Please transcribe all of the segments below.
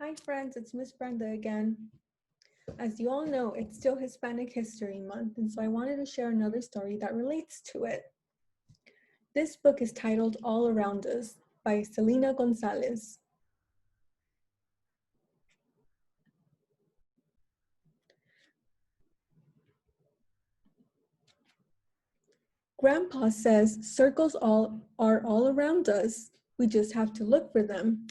Hi friends, it's Miss Brenda again. As you all know, it's still Hispanic History Month, and so I wanted to share another story that relates to it. This book is titled All Around Us by Selena Gonzalez. Grandpa says circles are all around us. We just have to look for them.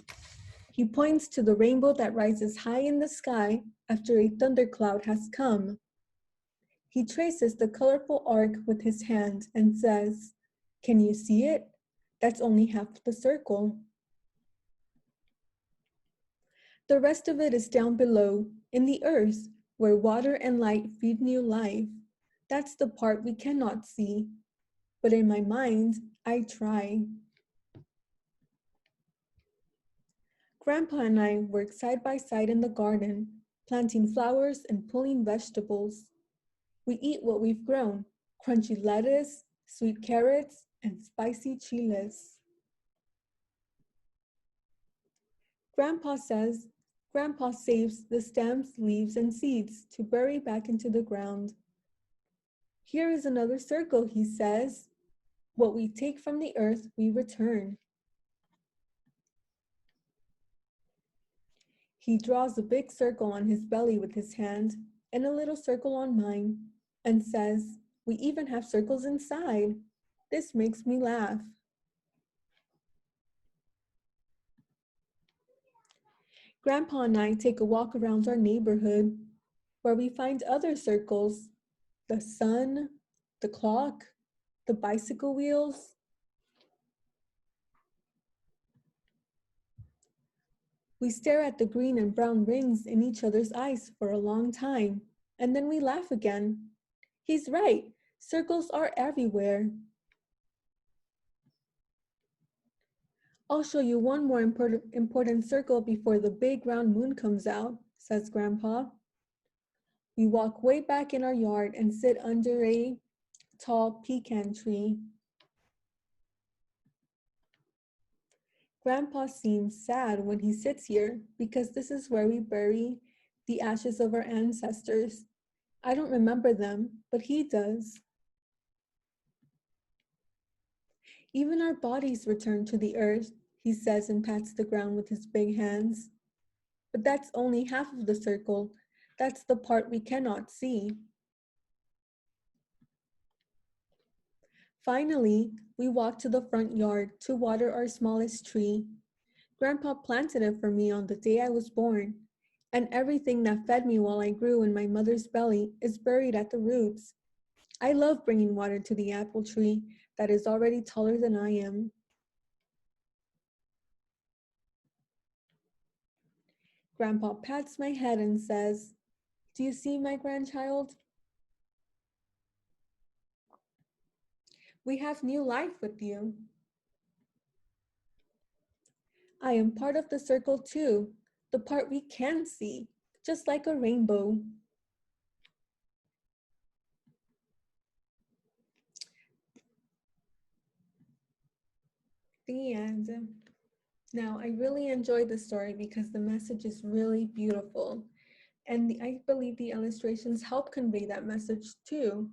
He points to the rainbow that rises high in the sky after a thundercloud has come. He traces the colorful arc with his hand and says, "Can you see it? That's only half the circle." The rest of it is down below, in the earth, where water and light feed new life. That's the part we cannot see. But in my mind, I try. Grandpa and I work side by side in the garden, planting flowers and pulling vegetables. We eat what we've grown, crunchy lettuce, sweet carrots, and spicy chiles. Grandpa says, Grandpa saves the stems, leaves, and seeds to bury back into the ground. Here is another circle, he says. What we take from the earth, we return. He draws a big circle on his belly with his hand and a little circle on mine and says, we even have circles inside. This makes me laugh. Grandpa and I take a walk around our neighborhood where we find other circles, the sun, the clock, the bicycle wheels. We stare at the green and brown rings in each other's eyes for a long time, and then we laugh again. He's right, circles are everywhere. I'll show you one more important circle before the big round moon comes out, says Grandpa. We walk way back in our yard and sit under a tall pecan tree. Grandpa seems sad when he sits here because this is where we bury the ashes of our ancestors. I don't remember them, but he does. Even our bodies return to the earth, he says and pats the ground with his big hands. But that's only half of the circle. That's the part we cannot see. Finally, we walk to the front yard to water our smallest tree. Grandpa planted it for me on the day I was born, and everything that fed me while I grew in my mother's belly is buried at the roots. I love bringing water to the apple tree that is already taller than I am. Grandpa pats my head and says, "Do you see, my grandchild? We have new life with you. I am part of the circle too, the part we can see, just like a rainbow." The end. Now, I really enjoyed the story because the message is really beautiful. And I believe the illustrations help convey that message too.